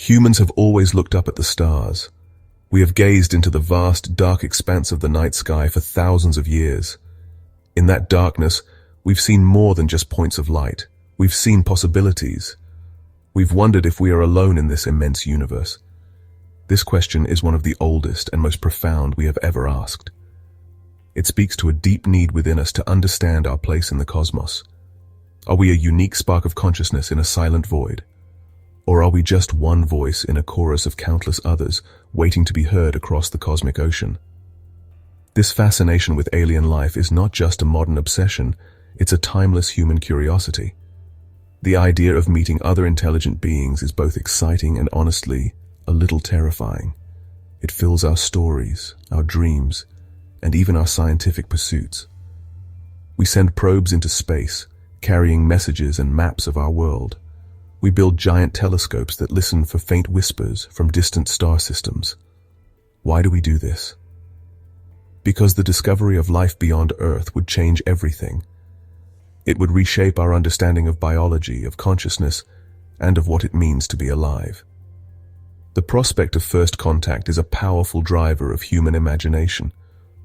Humans have always looked up at the stars. We have gazed into the vast, dark expanse of the night sky for thousands of years. In that darkness, we've seen more than just points of light. We've seen possibilities. We've wondered if we are alone in this immense universe. This question is one of the oldest and most profound we have ever asked. It speaks to a deep need within us to understand our place in the cosmos. Are we a unique spark of consciousness in a silent void? Or are we just one voice in a chorus of countless others waiting to be heard across the cosmic ocean? This fascination with alien life is not just a modern obsession, it's a timeless human curiosity. The idea of meeting other intelligent beings is both exciting and honestly a little terrifying. It fills our stories, our dreams, and even our scientific pursuits. We send probes into space, carrying messages and maps of our world. We build giant telescopes that listen for faint whispers from distant star systems. Why do we do this? Because the discovery of life beyond Earth would change everything. It would reshape our understanding of biology, of consciousness, and of what it means to be alive. The prospect of first contact is a powerful driver of human imagination,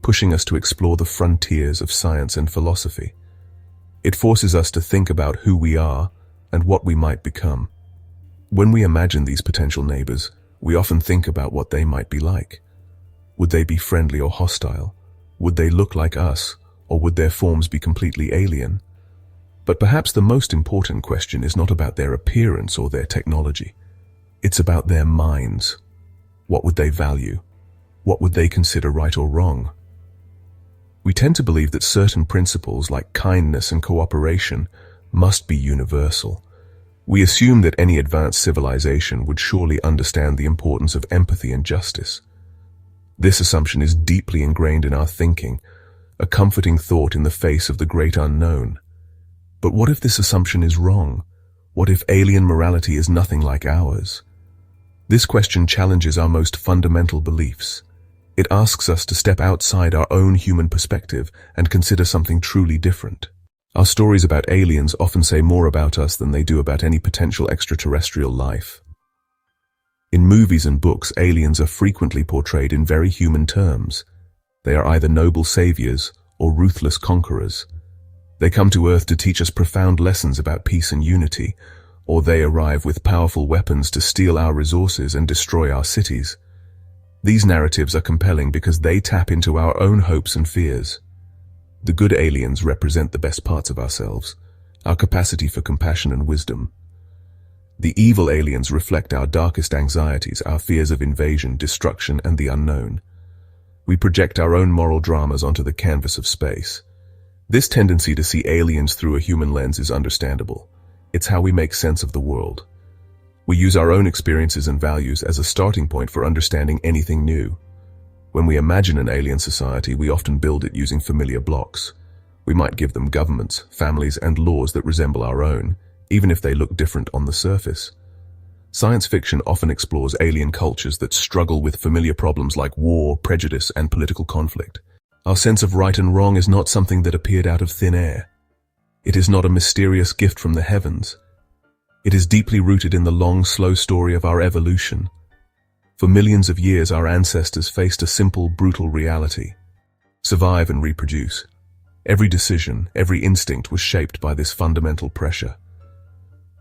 pushing us to explore the frontiers of science and philosophy. It forces us to think about who we are and what we might become. When we imagine these potential neighbors, we often think about what they might be like. Would they be friendly or hostile? Would they look like us, or would their forms be completely alien? But perhaps the most important question is not about their appearance or their technology. It's about their minds. What would they value? What would they consider right or wrong? We tend to believe that certain principles like kindness and cooperation must be universal. We assume that any advanced civilization would surely understand the importance of empathy and justice. This assumption is deeply ingrained in our thinking, a comforting thought in the face of the great unknown. But what if this assumption is wrong? What if alien morality is nothing like ours? This question challenges our most fundamental beliefs. It asks us to step outside our own human perspective and consider something truly different. Our stories about aliens often say more about us than they do about any potential extraterrestrial life. In movies and books, aliens are frequently portrayed in very human terms. They are either noble saviors or ruthless conquerors. They come to Earth to teach us profound lessons about peace and unity, or they arrive with powerful weapons to steal our resources and destroy our cities. These narratives are compelling because they tap into our own hopes and fears. The good aliens represent the best parts of ourselves, our capacity for compassion and wisdom. The evil aliens reflect our darkest anxieties, our fears of invasion, destruction, and the unknown. We project our own moral dramas onto the canvas of space. This tendency to see aliens through a human lens is understandable. It's how we make sense of the world. We use our own experiences and values as a starting point for understanding anything new. When we imagine an alien society, we often build it using familiar blocks. We might give them governments, families, and laws that resemble our own, even if they look different on the surface. Science fiction often explores alien cultures that struggle with familiar problems like war, prejudice, and political conflict. Our sense of right and wrong is not something that appeared out of thin air. It is not a mysterious gift from the heavens. It is deeply rooted in the long, slow story of our evolution. For millions of years, our ancestors faced a simple, brutal reality: survive and reproduce. Every decision, every instinct was shaped by this fundamental pressure.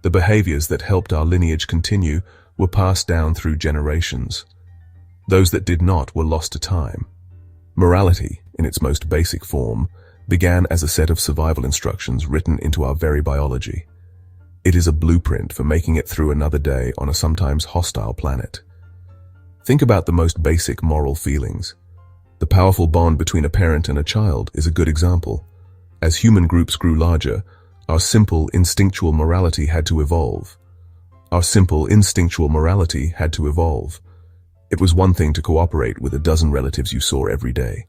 The behaviors that helped our lineage continue were passed down through generations. Those that did not were lost to time. Morality, in its most basic form, began as a set of survival instructions written into our very biology. It is a blueprint for making it through another day on a sometimes hostile planet. Think about the most basic moral feelings. The powerful bond between a parent and a child is a good example. As human groups grew larger, our simple, instinctual morality had to evolve. It was one thing to cooperate with a dozen relatives you saw every day.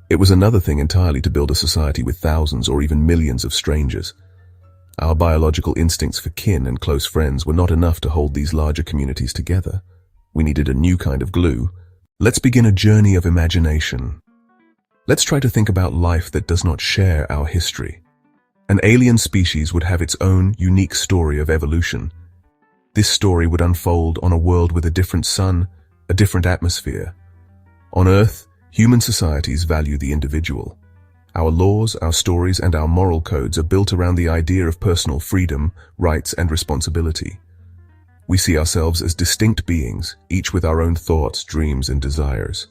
It was another thing entirely to build a society with thousands or even millions of strangers. Our biological instincts for kin and close friends were not enough to hold these larger communities together. We needed a new kind of glue. Let's begin a journey of imagination. Let's try to think about life that does not share our history. An alien species would have its own unique story of evolution. This story would unfold on a world with a different sun, a different atmosphere. On Earth, human societies value the individual. Our laws, our stories, and our moral codes are built around the idea of personal freedom, rights, and responsibility. We see ourselves as distinct beings, each with our own thoughts, dreams, and desires.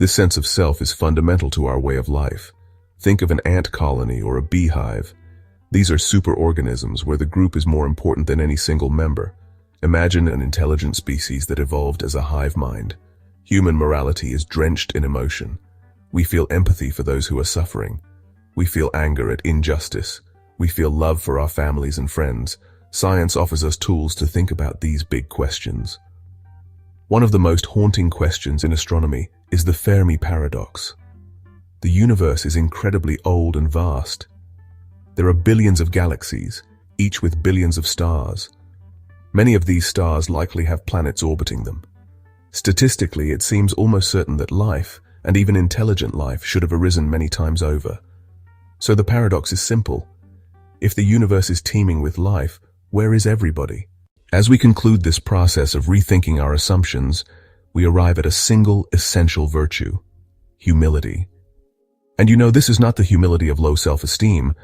This sense of self is fundamental to our way of life. Think of an ant colony or a beehive. These are superorganisms where the group is more important than any single member. Imagine an intelligent species that evolved as a hive mind. Human morality is drenched in emotion. We feel empathy for those who are suffering. We feel anger at injustice. We feel love for our families and friends. Science offers us tools to think about these big questions. One of the most haunting questions in astronomy is the Fermi paradox. The universe is incredibly old and vast. There are billions of galaxies, each with billions of stars. Many of these stars likely have planets orbiting them. Statistically, it seems almost certain that life, and even intelligent life, should have arisen many times over. So the paradox is simple. If the universe is teeming with life, where is everybody? As we conclude this process of rethinking our assumptions, we arrive at a single essential virtue: humility. And this is not the humility of low self-esteem,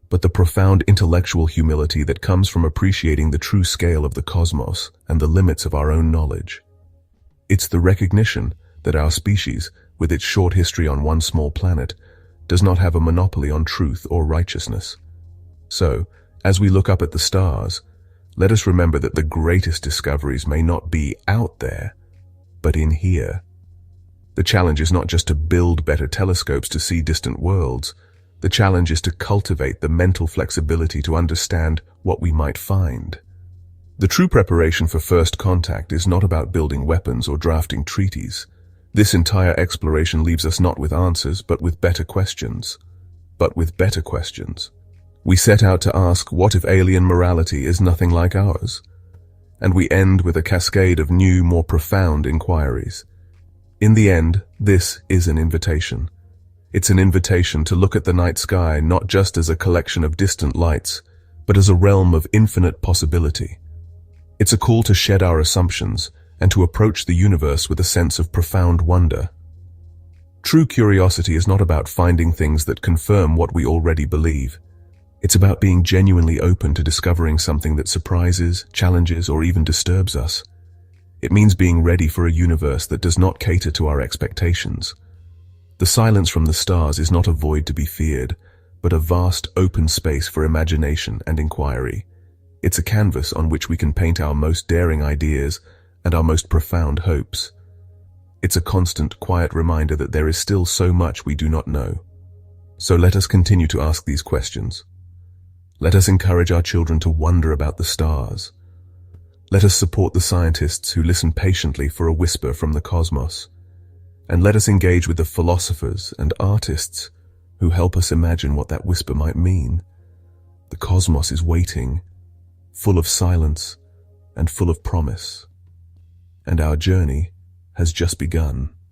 but the profound intellectual humility that comes from appreciating the true scale of the cosmos and the limits of our own knowledge. It's the recognition that our species, with its short history on one small planet, does not have a monopoly on truth or righteousness. So, as we look up at the stars, let us remember that the greatest discoveries may not be out there, but in here. The challenge is not just to build better telescopes to see distant worlds. The challenge is to cultivate the mental flexibility to understand what we might find. The true preparation for first contact is not about building weapons or drafting treaties. This entire exploration leaves us not with answers, but with better questions. We set out to ask, what if alien morality is nothing like ours? And we end with a cascade of new, more profound inquiries. In the end, this is an invitation. It's an invitation to look at the night sky not just as a collection of distant lights, but as a realm of infinite possibility. It's a call to shed our assumptions and to approach the universe with a sense of profound wonder. True curiosity is not about finding things that confirm what we already believe. It's about being genuinely open to discovering something that surprises, challenges, or even disturbs us. It means being ready for a universe that does not cater to our expectations. The silence from the stars is not a void to be feared, but a vast open space for imagination and inquiry. It's a canvas on which we can paint our most daring ideas and our most profound hopes. It's a constant, quiet reminder that there is still so much we do not know. So let us continue to ask these questions. Let us encourage our children to wonder about the stars. Let us support the scientists who listen patiently for a whisper from the cosmos. And let us engage with the philosophers and artists who help us imagine what that whisper might mean. The cosmos is waiting, full of silence and full of promise. And our journey has just begun.